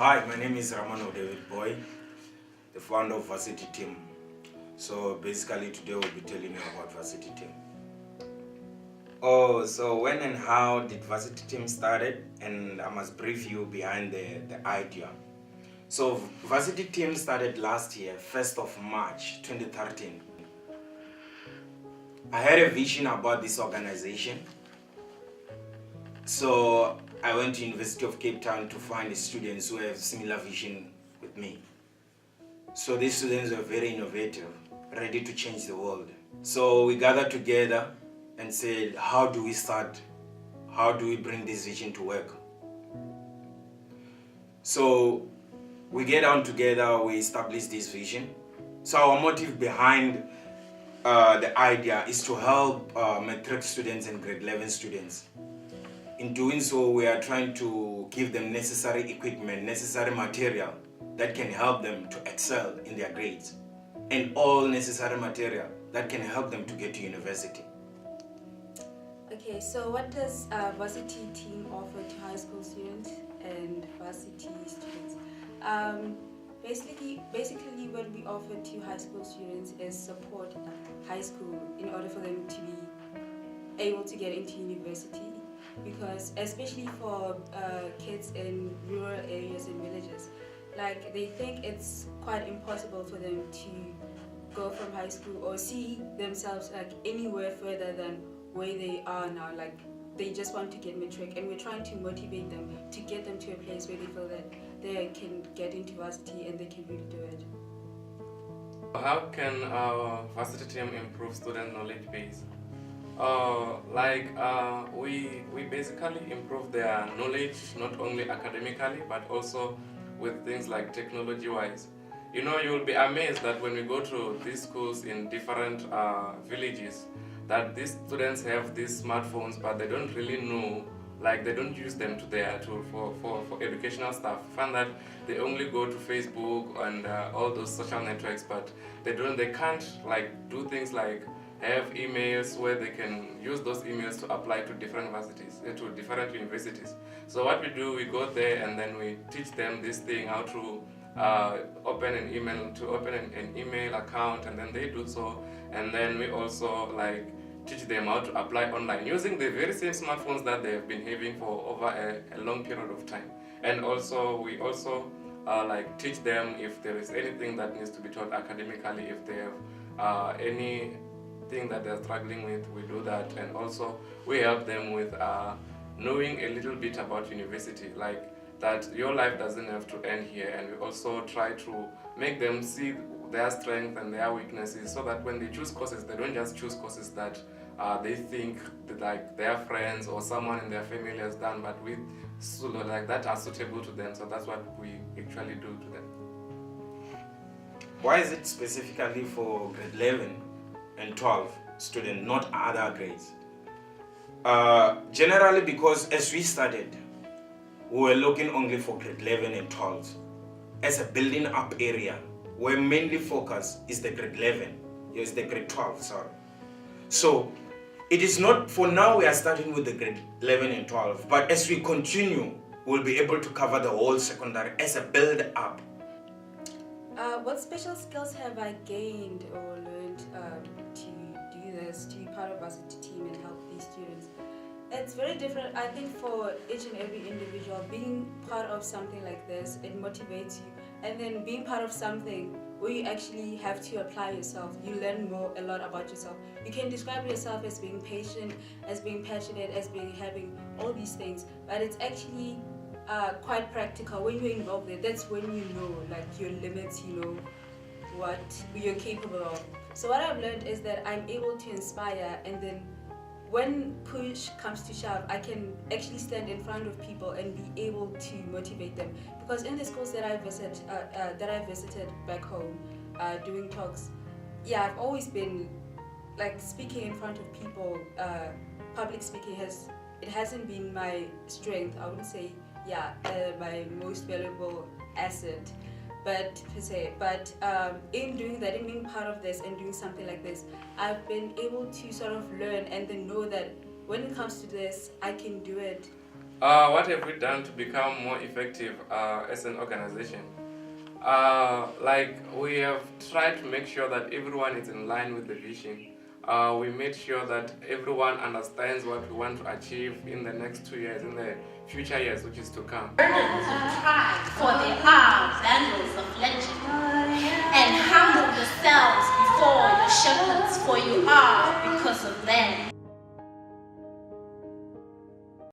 Hi, my name is Ramano David Boy, the founder of Varsity Team. So basically today we'll be telling you about Varsity Team. So when and how did Varsity Team started? And I must brief you behind the idea. So Varsity Team started last year, 1st of March 2013. I had a vision about this organization. So I went to University of Cape Town to find students who have similar vision with me. So these students were very innovative, ready to change the world. So we gathered together and said, how do we start? How do we bring this vision to work? So we get down together, we establish this vision. So our motive behind the idea is to help matric students and grade 11 students. In doing so, we are trying to give them necessary equipment, necessary material that can help them to excel in their grades, and all necessary material that can help them to get to university. Okay, so what does Varsity Team offer to high school students and varsity students? Basically, what we offer to high school students is support high school in order for them to be able to get into university. Because especially for kids in rural areas and villages, like they think it's quite impossible for them to go from high school or see themselves like anywhere further than where they are now. Like they just want to get matric, and we're trying to motivate them to get them to a place where they feel that they can get into varsity and they can really do it. How can our varsity team improve student knowledge base? We basically improve their knowledge not only academically but also with things like technology wise. You know, you will be amazed that when we go to these schools in different villages, that these students have these smartphones, but they don't really know, like they don't use them for educational stuff. You find that they only go to Facebook and all those social networks, but they can't like do things like have emails where they can use those emails to apply to different universities. So what we do, we go there and then we teach them this thing, how to open an email account, and then they do so. And then we also like teach them how to apply online using the very same smartphones that they have been having for over a long period of time. And also we also like teach them if there is anything that needs to be taught academically, if they have any thing that they're struggling with, we do that. And also we help them with knowing a little bit about university, like that your life doesn't have to end here. And we also try to make them see their strengths and their weaknesses, so that when they choose courses, they don't just choose courses that they think that like their friends or someone in their family has done, but with like that are suitable to them. So that's what we actually do to them. Why is it specifically for grade 11 and 12 students, not other grades? Generally because as we started, we were looking only for grade 11 and 12 as a building up area, where mainly focus is the grade 11, is the grade 12, sorry. So it is not, for now we are starting with the grade 11 and 12, but as we continue, we'll be able to cover the whole secondary as a build up. What special skills have I gained or learned to do this, to be part of Varsity Team and help these students? It's very different, I think, for each and every individual. Being part of something like this, it motivates you. And then being part of something where you actually have to apply yourself, you learn a lot about yourself. You can describe yourself as being patient, as being passionate, as being having all these things, but it's actually quite practical. When you're involved there, that's when you know like your limits, you know what you're capable of. So what I've learned is that I'm able to inspire, and then when push comes to shove, I can actually stand in front of people and be able to motivate them. Because in the schools that I visited back home, doing talks, yeah, I've always been like speaking in front of people. Public speaking hasn't been my strength. I wouldn't say my most valuable asset, but per se. But in doing that, in being part of this and doing something like this, I've been able to sort of learn and then know that when it comes to this, I can do it What have we done to become more effective as an organization? Like we have tried to make sure that everyone is in line with the vision. We made sure that everyone understands what we want to achieve in the next 2 years, in the future years which is to come. Try for the arms and